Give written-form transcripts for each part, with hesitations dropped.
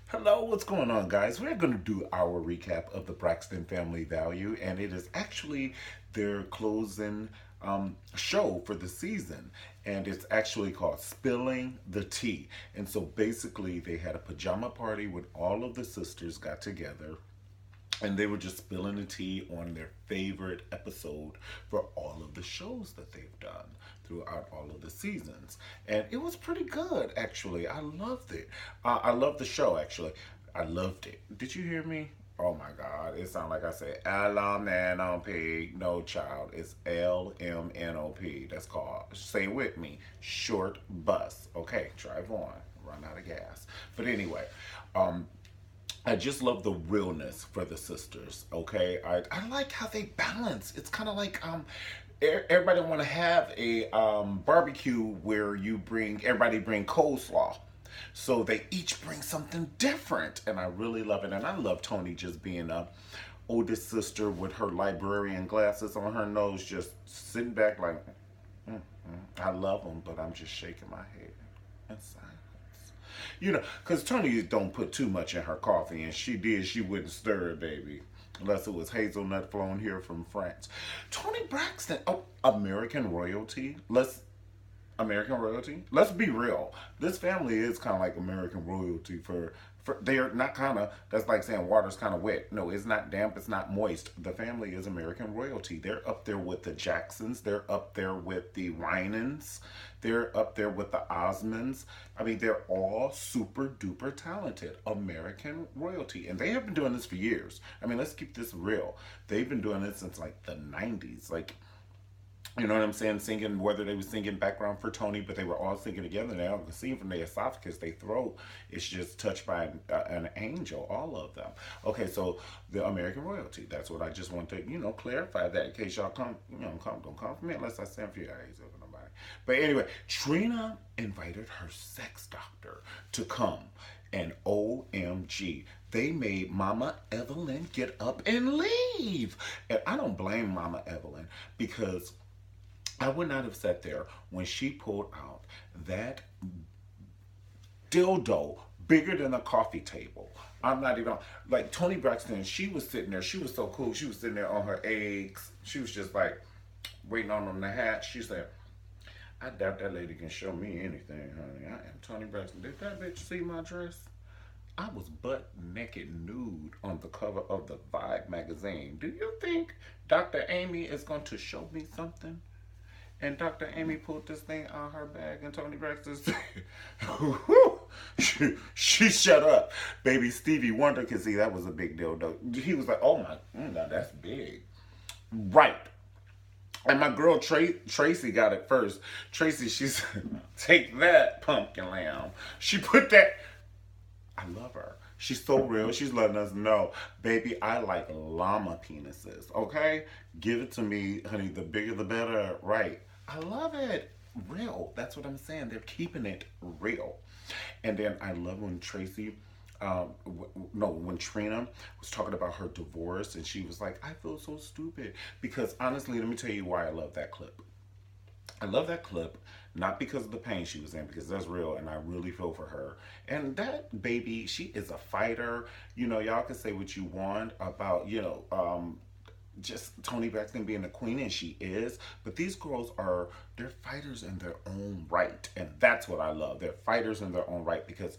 Hello, what's going on, guys? We're going to do our recap of the Braxton Family Value, and it is actually their closing show for the season, and it's actually called Spilling the Tea. And so basically, they had a pajama party when all of the sisters got together and they were just spilling the tea on their favorite episode for all of the shows that they've done throughout all of the seasons. And it was pretty good, actually. I loved it. I loved the show, actually. I loved it. Did you hear me? Oh my God. It sounded like I said LMNOP. No, child. It's LMNOP. That's called, say it with me, short bus. Okay, drive on. Run out of gas. But anyway, um, I just love the realness for the sisters. Okay, I like how they balance. It's kind of like everybody want to have a barbecue where you bring everybody bring coleslaw, so they each bring something different, and I really love it. And I love Tony just being a oldest sister with her librarian glasses on her nose, just sitting back like, I love them, but I'm just shaking my head in silence. Because Tony don't put too much in her coffee, and she did, she wouldn't stir it, baby. Unless it was hazelnut flown here from France. Tony Braxton, oh, American royalty. Let's be real. This family is kind of like American royalty for they're not kind of. That's like saying water's kind of wet. No, it's not damp. It's not moist. The family is American royalty. They're up there with the Jacksons. They're up there with the Winans. They're up there with the Osmonds. I mean, they're all super duper talented American royalty, and they have been doing this for years. I mean, let's keep this real. They've been doing it since like the '90s. Like, you know what I'm saying? Singing, whether they were singing background for Tony, but they were all singing together. Now you can see from their esophagus, their throat is just touched by an angel, all of them. Okay, so the American royalty. That's what I just want to, clarify that in case y'all don't come for me unless I stand for you. I ain't for nobody. But anyway, Trina invited her sex doctor to come. And OMG, they made Mama Evelyn get up and leave. And I don't blame Mama Evelyn because I would not have sat there when she pulled out that dildo bigger than a coffee table. I'm not even like Tony Braxton. She was sitting there. She was so cool. She was sitting there on her eggs. She was just like waiting on them to hatch. She said, "I doubt that lady can show me anything, honey. I am Tony Braxton. Did that bitch see my dress? I was butt naked nude on the cover of the Vibe magazine. Do you think Dr. Amy is going to show me something?" And Dr. Amy pulled this thing out of her bag, and Tony Braxton said, she shut up. Baby Stevie Wonder could see that was a big deal, though. He was like, oh my, now that's big. Right. And my girl Tracy got it first. Tracy, she said, take that, pumpkin lamb. She put that. I love her. She's so real. She's letting us know, baby, I like llama penises. Okay? Give it to me, honey. The bigger the better. Right. I love it. Real. That's what I'm saying. They're keeping it real. And then I love when Tracy, no, when Trina was talking about her divorce and she was like, I feel so stupid. Because honestly, let me tell you why I love that clip. I love that clip, not because of the pain she was in, because that's real, and I really feel for her. And that baby, she is a fighter. Y'all can say what you want about, just Tony Braxton being a queen, and she is. But these girls they're fighters in their own right, and that's what I love. They're fighters in their own right because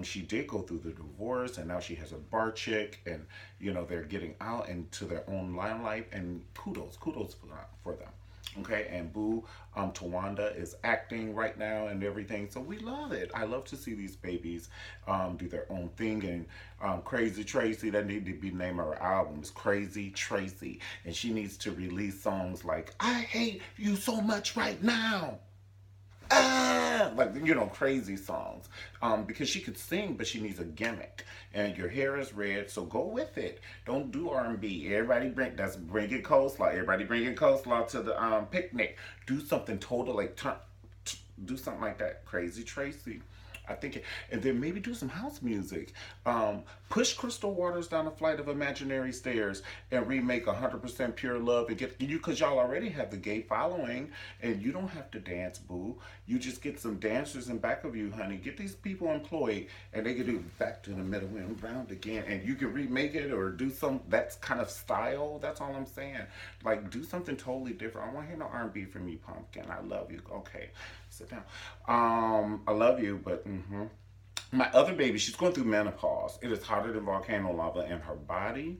she did go through the divorce, and now she has a bar chick, and they're getting out into their own limelight, and kudos for them. Okay, and Boo Tawanda is acting right now and everything, so we love it. I love to see these babies do their own thing. And Crazy Tracy, that need to be the name of her album, is Crazy Tracy, and she needs to release songs like I hate you so much right now, like crazy songs, because she could sing but she needs a gimmick. And your hair is red, so go with it. Don't do R&B. Everybody bringing coleslaw. Everybody bringing coleslaw to the picnic. Do something total, like do something like that. Crazy Tracy. I think, and then maybe do some house music. Push Crystal Waters down a flight of imaginary stairs and remake 100% Pure Love and get you because y'all already have the gay following and you don't have to dance, boo. You just get some dancers in back of you, honey. Get these people employed and they can do back to the middle and round again, and you can remake it or do some that's kind of style. That's all I'm saying. Like do something totally different. I want to hear no R&B from you, Pumpkin. I love you. Okay, sit down. I love you, but my other baby, she's going through menopause. It is hotter than volcano lava in her body.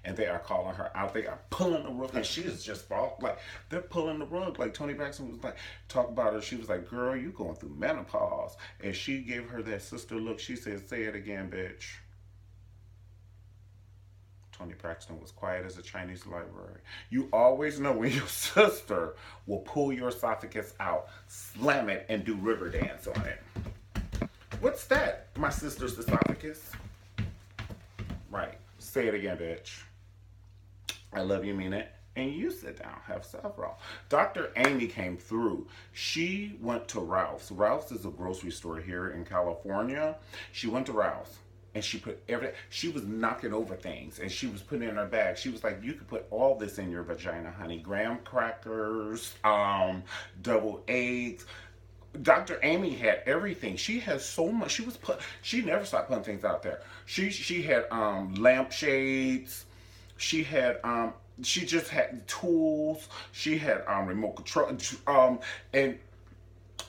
And they are calling her out. They are pulling the rug. And she is just fall like they're pulling the rug. Like Tony Braxton was like, talk about her. She was like, girl, you going through menopause. And she gave her that sister look. She said, say it again, bitch. Tony Braxton was quiet as a Chinese library. You always know when your sister will pull your esophagus out, slam it, and do river dance on it. What's that? My sister's esophagus? Right. Say it again, bitch. I love you, mean it. And you sit down, have several. Dr. Amy came through. She went to Ralph's. Ralph's is a grocery store here in California. She went to Ralph's and she put everything. She was knocking over things and she was putting it in her bag. She was like, you could put all this in your vagina, honey. Graham crackers, double eggs. Dr. Amy had everything. She has so much. She never stopped putting things out there. She had lampshades. She had she just had tools. She had remote control. And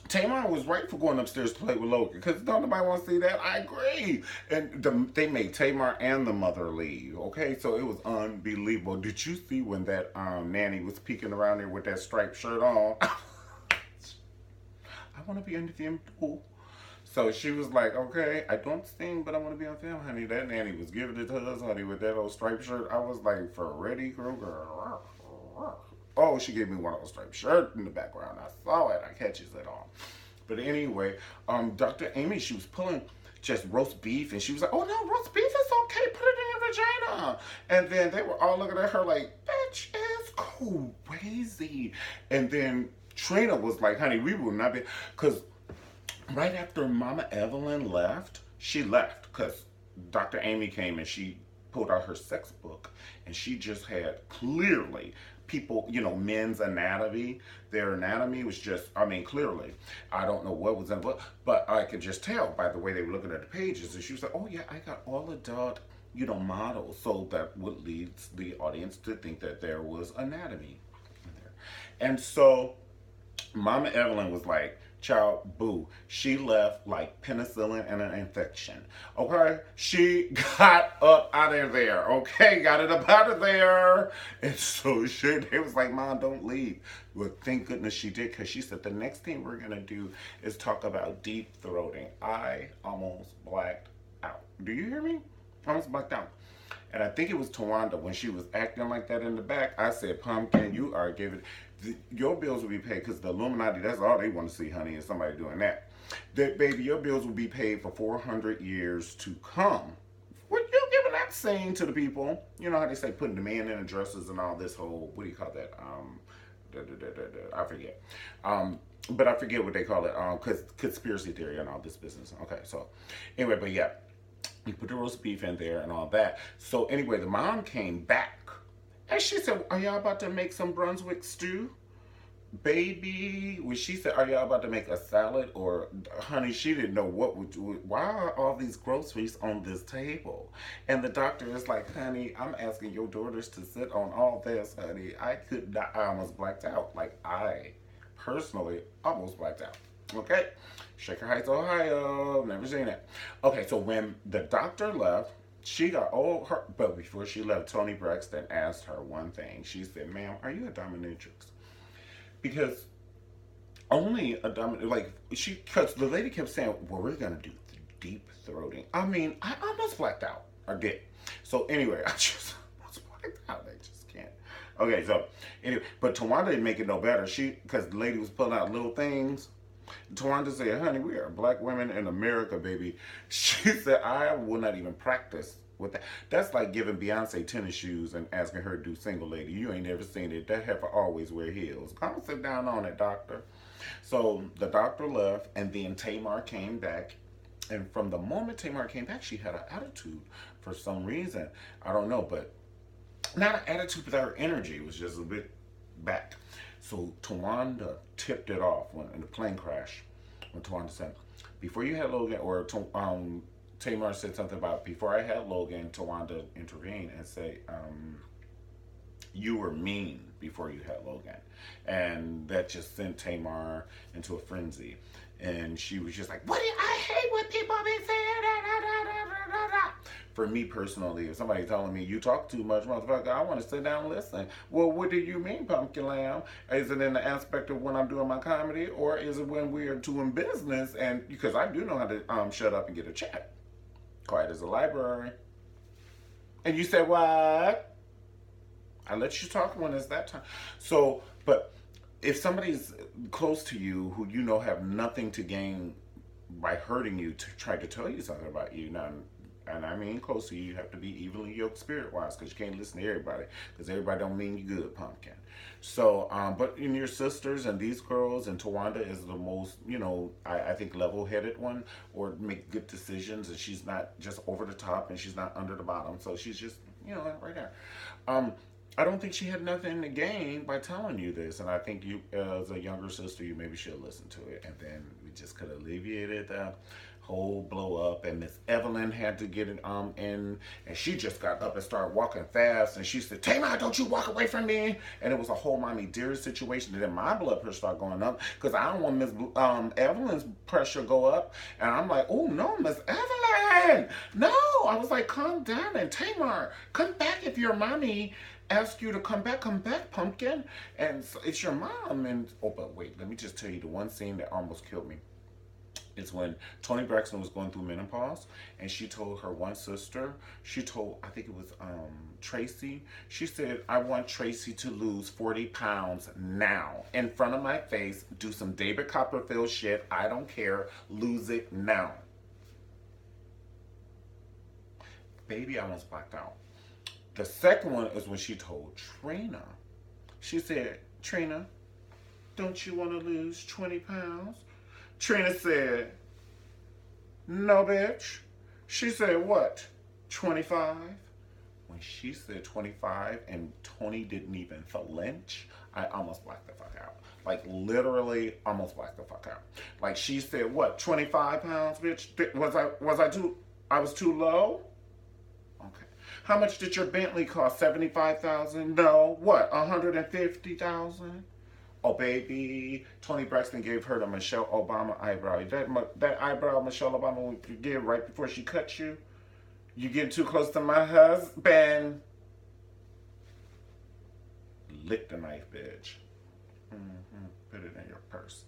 Tamar was right for going upstairs to play with Logan because don't nobody want to see that. I agree. And they made Tamar and the mother leave. Okay, so it was unbelievable. Did you see when that nanny was peeking around there with that striped shirt on? I want to be on the film too. So she was like, okay, I don't sing, but I want to be on film, honey. That nanny was giving it to us, honey, with that old striped shirt. I was like, for Reddy Krueger. Oh, she gave me one of those striped shirts in the background. I saw it. I catches it all. But anyway, Dr. Amy, she was pulling just roast beef, and she was like, oh, no, roast beef is okay. Put it in your vagina. And then they were all looking at her like, bitch is crazy. And then Trina was like, honey, we will not be, because right after Mama Evelyn left, she left because Dr. Amy came and she pulled out her sex book and she just had clearly people, men's anatomy. Their anatomy was just, clearly. I don't know what was in the book, but I could just tell by the way they were looking at the pages. And she was like, oh yeah, I got all adult, models. So that would lead the audience to think that there was anatomy in there. And so Mama Evelyn was like, child, boo. She left like penicillin and an infection. Okay? She got up out of there. Okay? Got it up out of there. And so they was like, Mom, don't leave. Well, thank goodness she did because she said the next thing we're going to do is talk about deep throating. I almost blacked out. Do you hear me? I almost blacked out. And I think it was Tawanda when she was acting like that in the back. I said, Pumpkin, you are giving your bills will be paid because the Illuminati, that's all they want to see, honey, is somebody doing that. That baby, your bills will be paid for 400 years to come. What you giving that saying to the people? You know how they say putting the man in the dresses and all this whole, what do you call that? I forget. But I forget what they call it. Conspiracy theory and all this business. Okay, so anyway, but yeah. You put the roast beef in there and all that. So anyway, the mom came back. And she said, are y'all about to make some Brunswick stew? Baby, when she said, are y'all about to make a salad? Or, honey, she didn't know why are all these groceries on this table? And the doctor is like, honey, I'm asking your daughters to sit on all this, honey. I almost blacked out. Like, I personally almost blacked out. Okay? Shaker Heights, Ohio. Never seen it. Okay, so when the doctor left, she got all her, but before she left, Tony Braxton asked her one thing. She said, ma'am, are you a dominatrix? Because only a dominatrix, because the lady kept saying, well, we're going to do deep throating. I almost blacked out. I did. So anyway, I just almost blacked out. I just can't. Okay, so anyway, but Tawanda didn't make it no better. Because the lady was pulling out little things. Tawanda said, honey, we are black women in America, baby. She said, I will not even practice with that. That's like giving Beyonce tennis shoes and asking her to do single lady. You ain't never seen it. That heifer always wear heels. Come sit down on it, doctor. So the doctor left, and then Tamar came back, And from the moment Tamar came back, she had an attitude for some reason. I don't know, but not an attitude, but her energy was just a bit back. So Tawanda tipped it off when in the plane crash. When Tawanda said, "Before you had Logan," or Tamar said something about, "Before I had Logan," Tawanda intervened and said, "You were mean before you had Logan," and that just sent Tamar into a frenzy. And she was just like, "What? I hate when people be saying that." For me personally, if somebody's telling me you talk too much, motherfucker, I want to sit down and listen. Well, what do you mean, Pumpkin Lamb? Is it in the aspect of when I'm doing my comedy, or is it when we are doing business? And because I do know how to shut up and get a check, quiet as a library. And you said what? I let you talk when it's that time. So, but if somebody's close to you who you know have nothing to gain by hurting you to try to tell you something about you, now, and I mean close to you, you have to be evenly yoked spirit wise, because you can't listen to everybody, because everybody don't mean you good, pumpkin. So, but in your sisters and these girls, and Tawanda is the most, I think level headed one, or make good decisions, and she's not just over the top, and she's not under the bottom, so she's just, right there. Um, I don't think she had nothing to gain by telling you this, and I think you, as a younger sister, you maybe should listen to it, and then we just could have alleviated the whole blow up. And Miss Evelyn had to get it in, and she just got up and started walking fast, and she said, "Tamar, don't you walk away from me!" And it was a whole mommy dearest situation. And then my blood pressure started going up because I don't want Miss Evelyn's pressure go up, and I'm like, "Oh no, Miss Evelyn, no!" I was like, "Calm down, and Tamar, come back if your mommy ask you to come back, pumpkin." And so it's your mom. And oh, but wait, let me just tell you the one scene that almost killed me. It's when Tony Braxton was going through menopause, and she told her one sister, I think it was Tracy, she said, "I want Tracy to lose 40 pounds now, in front of my face, do some David Copperfield shit, I don't care, lose it now." Baby, I almost blacked out. The second one is when she told Trina. She said, "Trina, don't you want to lose 20 pounds? Trina said, "No, bitch." She said, "What? 25?" When she said 25 and Tony didn't even flinch, I almost blacked the fuck out. Like, literally almost blacked the fuck out. Like, she said, "What? 25 pounds, bitch? I was too low?" Okay. "How much did your Bentley cost? 75,000? No. What? 150,000? Oh, baby, Tony Braxton gave her the Michelle Obama eyebrow. That eyebrow Michelle Obama would give right before she cut you? You getting too close to my husband." Lick the knife, bitch. Put it in your purse.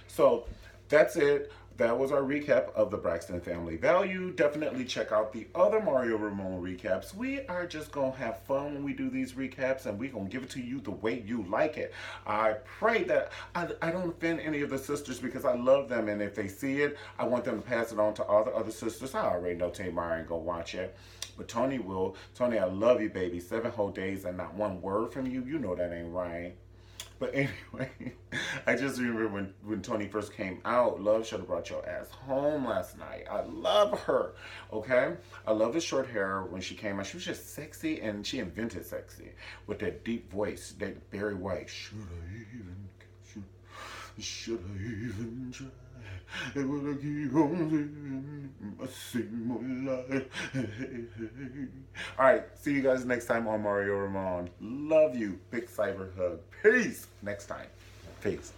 So that's it. That was our recap of the Braxton Family Value. Definitely check out the other Mario Ramone recaps. We are just going to have fun when we do these recaps, and we're going to give it to you the way you like it. I pray that I don't offend any of the sisters, because I love them, and if they see it, I want them to pass it on to all the other sisters. I already know Tamar ain't going to watch it, but Tony will. Tony, I love you, baby. 7 whole days and not one word from you. You know that ain't right. But anyway, I just remember when Tony first came out, Love should have brought your ass home last night. I love her, okay? I love the short hair when she came out. She was just sexy, and she invented sexy with that deep voice, that Barry White. Should I even try? And will I keep on living my same old life? All right, see you guys next time on Mario Ramone. Love you. Big cyber hug. Peace. Next time. Peace.